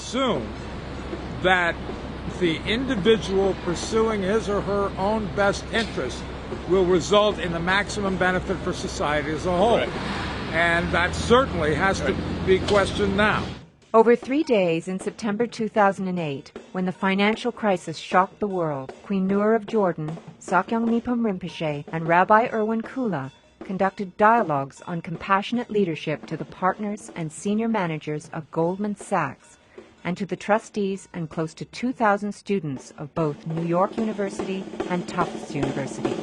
assume that the individual pursuing his or her own best interest will result in the maximum benefit for society as a whole. Right. And that certainly has to be questioned now. Over 3 days in September 2008, when the financial crisis shocked the world, Queen Noor of Jordan, Sakyong Nipam Rinpoche, and Rabbi Irwin Kula conducted dialogues on compassionate leadership to the partners and senior managers of Goldman Sachs and to the trustees and close to 2,000 students of both New York University and Tufts University.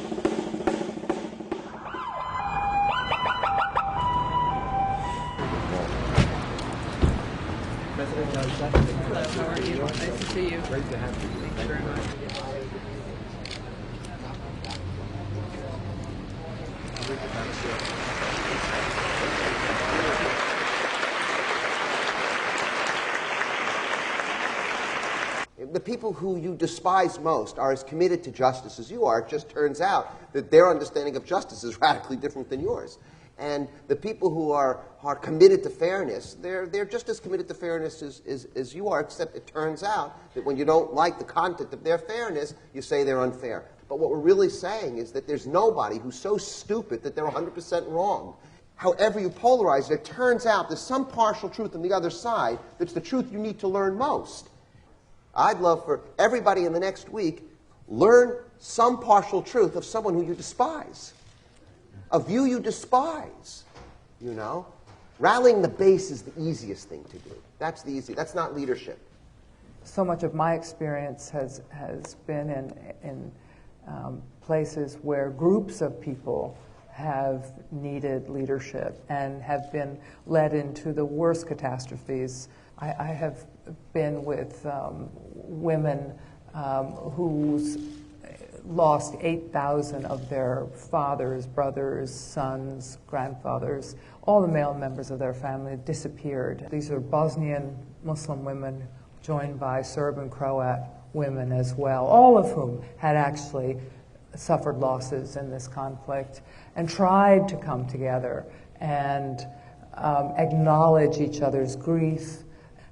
Hello, how are you? Nice to see you. Great to have you. Thank you very much. The people who you despise most are as committed to justice as you are. It just turns out that their understanding of justice is radically different than yours. And the people who are committed to fairness, they're just as committed to fairness as you are, except it turns out that when you don't like the content of their fairness, you say they're unfair. But what we're really saying is that there's nobody who's so stupid that they're 100% wrong. However you polarize it, it turns out there's some partial truth on the other side that's the truth you need to learn most. I'd love for everybody in the next week learn some partial truth of someone who you despise, a view you despise, you know. Rallying the base is the easiest thing to do. That's not leadership. So much of my experience has been in places where groups of people have needed leadership and have been led into the worst catastrophes. I have been with women who's lost 8,000 of their fathers, brothers, sons, grandfathers. All the male members of their family disappeared. These are Bosnian Muslim women joined by Serb and Croat women as well, all of whom had actually suffered losses in this conflict and tried to come together and acknowledge each other's grief.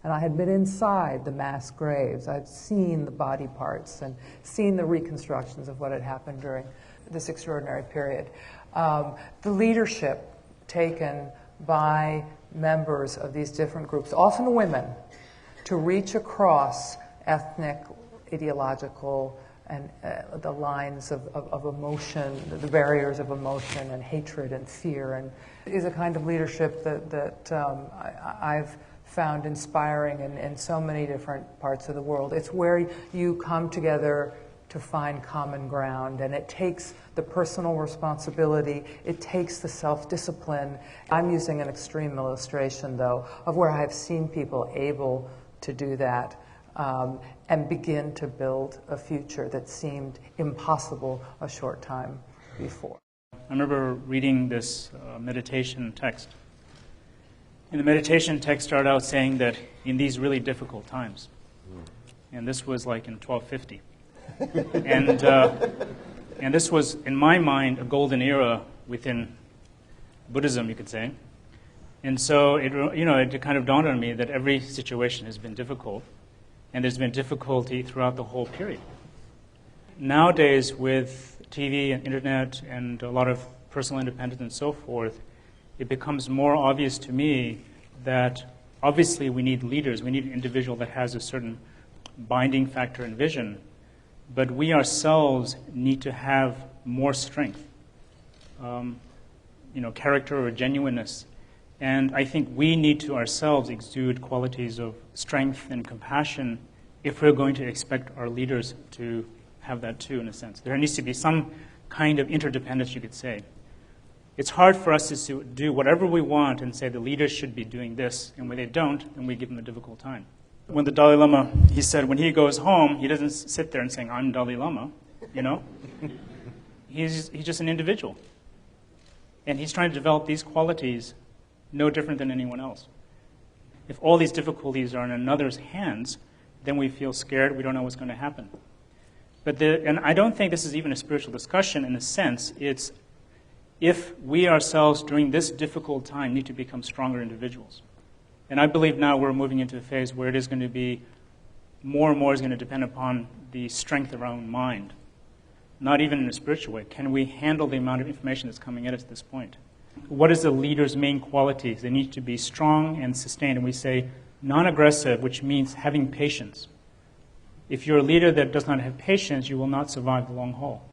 And I had been inside the mass graves. I'd seen the body parts and seen the reconstructions of what had happened during this extraordinary period. The leadership taken by members of these different groups, often women, to reach across ethnic, ideological, and the lines of emotion, the barriers of emotion and hatred and fear, and is a kind of leadership that I've found inspiring in so many different parts of the world. It's where you come together to find common ground, and it takes the personal responsibility, it takes the self-discipline. I'm using an extreme illustration, though, of where I've seen people able to do that and begin to build a future that seemed impossible a short time before. I remember reading this meditation text. And the meditation text started out saying that in these really difficult times, and this was like in 1250, and this was, in my mind, a golden era within Buddhism, you could say. And so it kind of dawned on me that every situation has been difficult, and there's been difficulty throughout the whole period. Nowadays, with TV and internet and a lot of personal independence and so forth, it becomes more obvious to me that obviously we need leaders. We need an individual that has a certain binding factor and vision, but we ourselves need to have more strength, character or genuineness. And I think we need to ourselves exude qualities of strength and compassion if we're going to expect our leaders to have that too, in a sense. There needs to be some kind of interdependence, you could say. It's hard for us to do whatever we want and say the leaders should be doing this, and when they don't, then we give them a difficult time. When the Dalai Lama, he said when he goes home, he doesn't sit there and saying, I'm Dalai Lama, you know? He's just an individual. And he's trying to develop these qualities no different than anyone else. If all these difficulties are in another's hands, then we feel scared, we don't know what's going to happen. And I don't think this is even a spiritual discussion in a sense. It's if we ourselves during this difficult time need to become stronger individuals. And I believe now we're moving into a phase where it is going to be more and more is going to depend upon the strength of our own mind. Not even in a spiritual way. Can we handle the amount of information that's coming at us at this point? What is the leader's main qualities? They need to be strong and sustained. And we say non-aggressive, which means having patience. If you're a leader that does not have patience, you will not survive the long haul.